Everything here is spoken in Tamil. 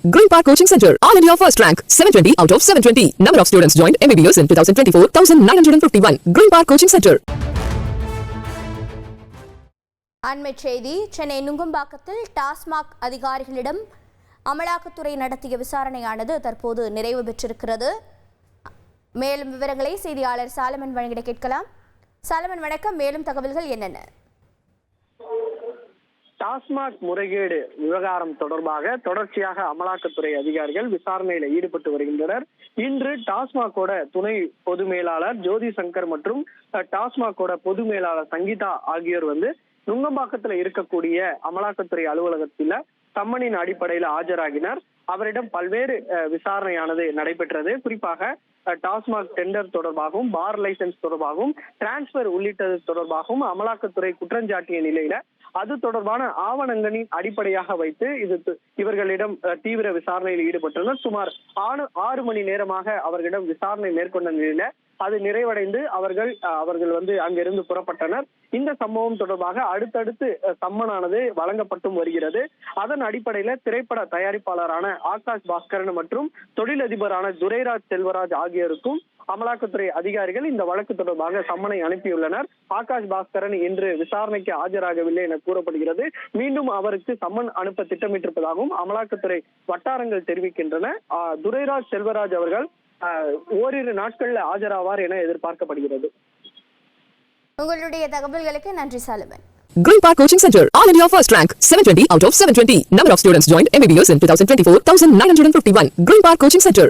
Green Park Coaching Center, All India First Rank, 720 out of 720. Number of students joined MBBS in 2024, 1951. Green Park Coaching Center. அண்மைச் செய்தி. சென்னை நுங்கம்பாக்கத்தில் டாஸ்மாக் அதிகாரிகளிடம் அமலாக்கத்துறை நடத்திய விசாரணையானது தற்போது நிறைவு பெற்றிருக்கிறது. மேலும் விவரங்களை செய்தியாளர் சாலமன் வழங்கிட கேட்கலாம். சாலமன் வணக்கம். மேலும் தகவல்கள் என்னென்ன? டாஸ்மாக் முறைகேடு விவகாரம் தொடர்பாக தொடர்ச்சியாக அமலாக்கத்துறை அதிகாரிகள் விசாரணையில ஈடுபட்டு வருகின்றனர். இன்று டாஸ்மாகோட துணை பொது மேலாளர் ஜோதி சங்கர் மற்றும் டாஸ்மாகோட பொது மேலாளர் சங்கீதா ஆகியோர் நுங்கம்பாக்கத்துல இருக்கக்கூடிய அமலாக்கத்துறை அலுவலகத்துல சம்மனின் அடிப்படையில ஆஜராகினர். அவரிடம் பல்வேறு விசாரணையானது நடைபெற்றது. குறிப்பாக டாஸ்மாக் டெண்டர் தொடர்பாகவும், பார் லைசன்ஸ் தொடர்பாகவும், டிரான்ஸ்பர் உள்ளிட்டது தொடர்பாகவும் அமலாக்கத்துறை குற்றஞ்சாட்டிய நிலையில அது தொடர்பான ஆவணங்களின் அடிப்படையாக வைத்து இவர்களிடம் தீவிர விசாரணையில் ஈடுபட்டனர். சுமார் 6 மணி நேரமாக அவர்களிடம் விசாரணை மேற்கொண்ட நிலையில அது நிறைவடைந்து அவர்கள் அங்கிருந்து புறப்பட்டனர். இந்த சம்பவம் தொடர்பாக அடுத்தடுத்து சம்மனானது வழங்கப்பட்டும் வருகிறது. அதன் அடிப்படையில திரைப்பட தயாரிப்பாளரான ஆகாஷ் பாஸ்கரன் மற்றும் தொழிலதிபரான துரைராஜ் செல்வராஜ் ஆகியோருக்கும் அமலாக்கத்துறை அதிகாரிகள் இந்த வழக்கு தொடர்பாக சம்மனை அனுப்பியுள்ளனர். ஆகாஷ் பாஸ்கரன் இன்று விசாரணைக்கு ஆஜராகவில்லை என கூறப்படுகிறது. மீண்டும் அவருக்கு சம்மன் அனுப்ப திட்டமிட்டிருப்பதாகவும் அமலாக்கத்துறை வட்டாரங்கள் தெரிவிக்கின்றன. துரைராஜ் செல்வராஜ் அவர்கள் ஓரிரு நாட்கள்ல ஆஜராவார் என எதிர்பார்க்கப்படுகிறது. உங்களுடைய தகவல்களுக்கு நன்றி Solomon. Green Park Coaching Center, All India First Rank, 720 out of 720. Number of students joined MBBS in 2024, 1951. Green Park Coaching Center.